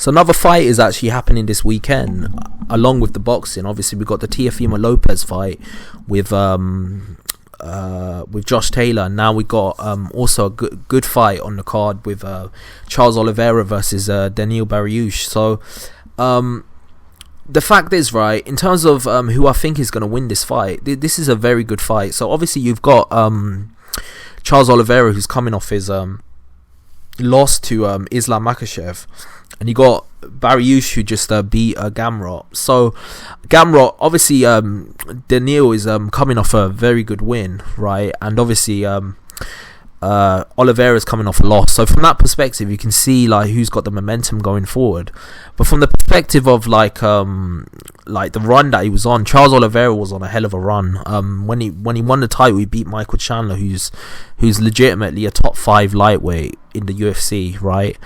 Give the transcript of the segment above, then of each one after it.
So another fight is actually happening this weekend, along with the boxing. Obviously, we've got the Teofimo Lopez fight with Josh Taylor, and now we got also a good fight on the card with Charles Oliveira versus Beneil Dariush. So the fact is, right, in terms of who I think is going to win this fight, this is a very good fight. So obviously you've got Charles Oliveira, who's coming off his loss to Islam Makhachev, and you got Dariush, who just beat Gamrot. So Gamrot, obviously Beneil is coming off a very good win, right? And obviously Oliveira's coming off a loss. So from that perspective, you can see like who's got the momentum going forward. But from the perspective of like the run that he was on, Charles Oliveira was on a hell of a run. When he won the title, he beat Michael Chandler, who's legitimately a top 5 lightweight in the UFC, right?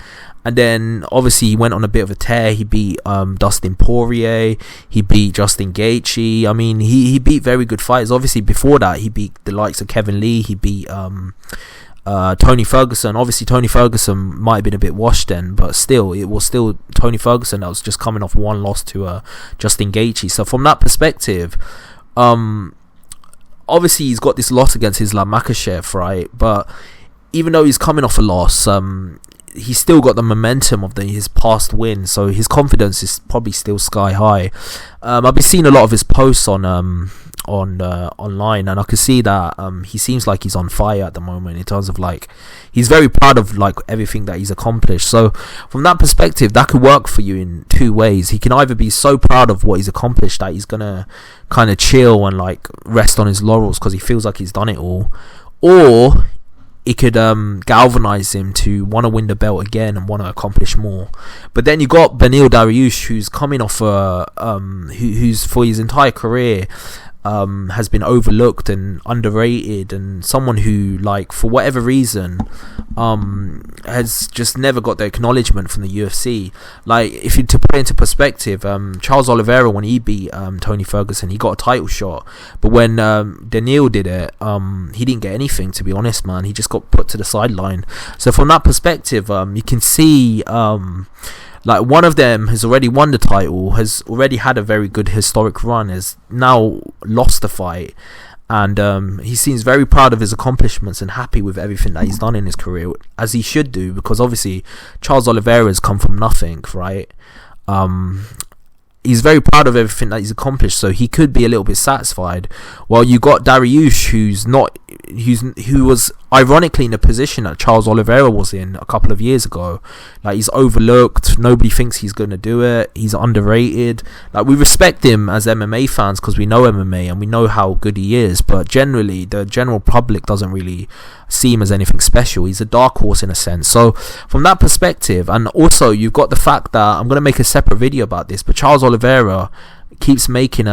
And then obviously he went on a bit of a tear. He beat Dustin Poirier, he beat Justin Gaethje. I mean, he beat very good fighters. Obviously before that he beat the likes of Kevin Lee, he beat Tony Ferguson. Obviously Tony Ferguson might have been a bit washed then, but still, it was still Tony Ferguson that was just coming off one loss to Justin Gaethje. So from that perspective, obviously he's got this loss against Islam Makhachev, right? But even though he's coming off a loss, he's still got the momentum of his past win, so his confidence is probably still sky high. I've been seeing a lot of his posts on online, and I can see that he seems like he's on fire at the moment in terms of like he's very proud of like everything that he's accomplished. So from that perspective, that could work for you in two ways. He can either be so proud of what he's accomplished that he's gonna kind of chill and like rest on his laurels because he feels like he's done it all, or it could galvanize him to want to win the belt again and want to accomplish more. But then you got Beneil Dariush, who's coming off who's for his entire career has been overlooked and underrated, and someone who, like, for whatever reason, has just never got the acknowledgement from the UFC. Like, if you to put it into perspective, Charles Oliveira, when he beat Tony Ferguson, he got a title shot, but when Beneil did it, he didn't get anything, to be honest, man. He just got put to the sideline. So from that perspective, you can see like one of them has already won the title, has already had a very good historic run, has now lost the fight, and he seems very proud of his accomplishments and happy with everything that he's done in his career, as he should do, because obviously Charles Oliveira has come from nothing, right? He's very proud of everything that he's accomplished, so he could be a little bit satisfied. While you got Dariush, who was ironically in the position that Charles Oliveira was in a couple of years ago. Like, he's overlooked, nobody thinks he's going to do it, he's underrated. Like, we respect him as MMA fans because we know MMA and we know how good he is, but generally the general public doesn't really see him as anything special. He's a dark horse in a sense. So from that perspective, and also you've got the fact that I'm going to make a separate video about this, but Charles Oliveira keeps making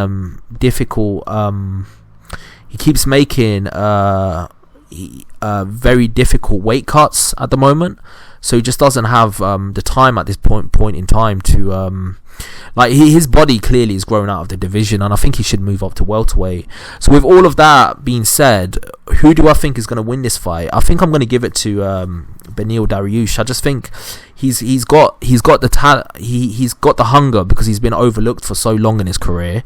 very difficult weight cuts at the moment, so he just doesn't have the time at this point in time to like his body clearly is growing out of the division, and I think he should move up to welterweight. So with all of that being said, who do I think is going to win this fight? I think I'm going to give it to Beneil Dariush. I just think he's got the talent, he's got the hunger, because he's been overlooked for so long in his career.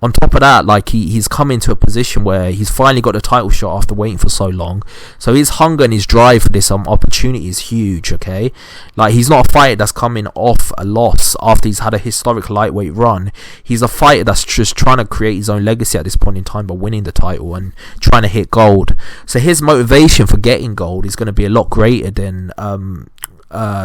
On top of that, like, he's come into a position where he's finally got a title shot after waiting for so long. So his hunger and his drive for this opportunity is huge, okay? Like, he's not a fighter that's coming off a loss after he's had a historic lightweight run. He's a fighter that's just trying to create his own legacy at this point in time by winning the title and trying to hit gold. So his motivation for getting gold is going to be a lot greater than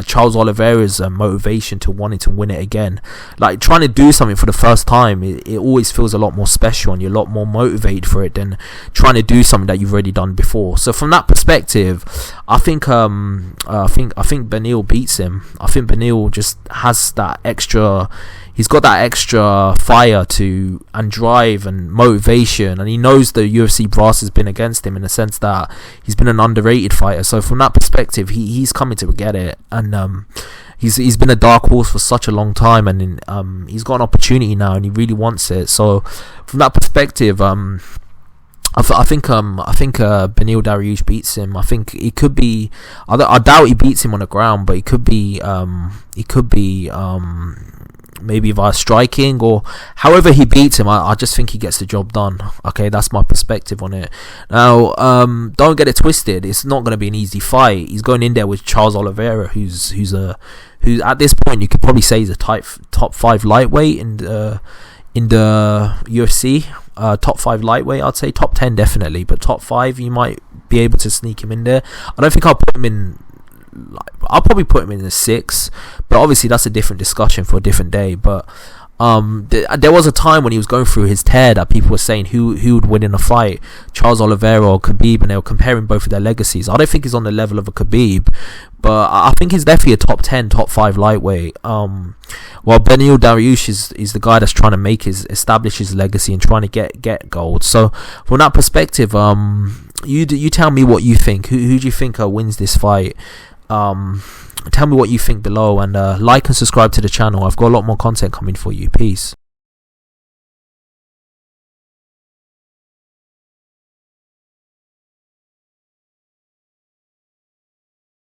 Charles Oliveira's motivation to wanting to win it again. Like, trying to do something for the first time, it always feels a lot more special, and you're a lot more motivated for it than trying to do something that you've already done before. So from that perspective, I think Beneil beats him. I think Beneil just has that extra. He's got that extra fire and drive and motivation, and he knows the UFC brass has been against him in the sense that he's been an underrated fighter. So from that perspective, he's coming to get it, and he's been a dark horse for such a long time, and he's got an opportunity now, and he really wants it. So from that perspective, I I think Beneil Dariush beats him. I think he could be. I doubt he beats him on the ground, but he could be. Maybe via striking or however he beats him. I just think he gets the job done. Okay, that's my perspective on it. Now, don't get it twisted. It's not going to be an easy fight. He's going in there with Charles Oliveira, who's at this point you could probably say he's a top 5 lightweight in the UFC. Top 5 lightweight, I'd say. Top 10 definitely, but top 5 you might be able to sneak him in there. I don't think I'll put him in. I'll probably put him in the 6, but obviously that's a different discussion for a different day. But there was a time when he was going through his tear that people were saying who would win in a fight, Charles Oliveira or Khabib, and they were comparing both of their legacies. I don't think he's on the level of a Khabib, but I think he's definitely a top 10, top 5 lightweight. While Beneil Dariush is the guy that's trying to establish his legacy and trying to get gold. So from that perspective, you tell me what you think. Who do you think wins this fight? Tell me what you think below, and like and subscribe to the channel. I've got a lot more content coming for you. Peace.